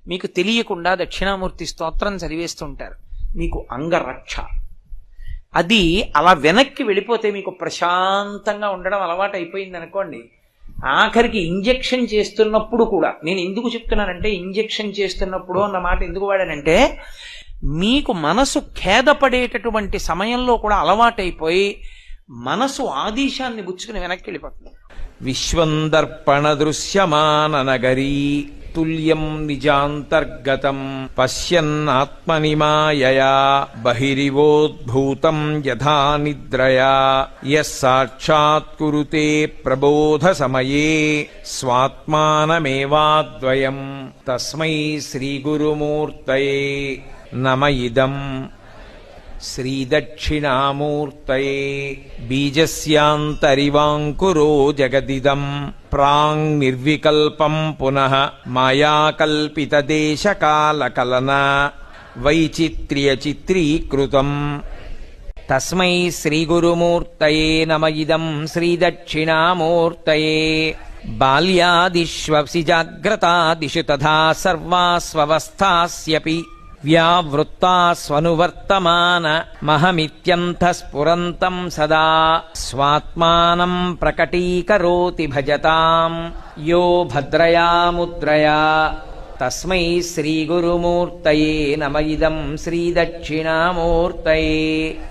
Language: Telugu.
మీకు తెలియకుండా దక్షిణామూర్తి స్తోత్రం చదివేస్తుంటారు, మీకు అంగరక్ష. అది అలా వెనక్కి వెళ్ళిపోతే మీకు ప్రశాంతంగా ఉండడం అలవాటు అయిపోయింది అనుకోండి. ఆఖరికి ఇంజెక్షన్ చేస్తున్నప్పుడు కూడా, నేను ఎందుకు చెప్తున్నానంటే ఇంజెక్షన్ చేస్తున్నప్పుడు అన్న మాట ఎందుకు వాడానంటే, మీకు మనసు ఖేదపడేటటువంటి సమయంలో కూడా అలవాటైపోయి మనసు ఆదేశాన్ని బుచ్చుకుని వెనక్కి వెళ్ళిపోతుంది. విశ్వందర్పణ దృశ్యమాననగరీ తుల్యం నిజాంతర్గతం పశ్యన్నాత్మని మాయయా బహిరివోద్భూతం యథా నిద్రయా యః సాక్షాత్ కురుతే ప్రబోధ సమయే స్వాత్మానమేవాద్వయం తస్మై శ్రీ గురుమూర్తయే నమ ఇదం. శ్రీదక్షిణామూర్తయే బీజస్యాంతరివాంకురో జగదిదం ప్రాంగ్ నిర్వికల్పం పునః మాయాకల్పితదేశకాలకలన వైచిత్ర్యచిత్రీకృతం. తస్మై శ్రీగురుమూర్తయే నమ ఇదం శ్రీదక్షిణామూర్తయే. బాల్యాదిష్వసి జాగ్రత్తాదిషు తథా సర్వాస్వస్థాస్యపి వ్యావృత్తాస్వనువర్తమాన మహమిత్యంతఃస్ఫురంతం సదా స్వాత్మానం ప్రకటీకరోతి భజతాం యో భద్రయా ముద్రయా. తస్మై శ్రీగురుమూర్తయే నమ ఇదం శ్రీదక్షిణామూర్తయే.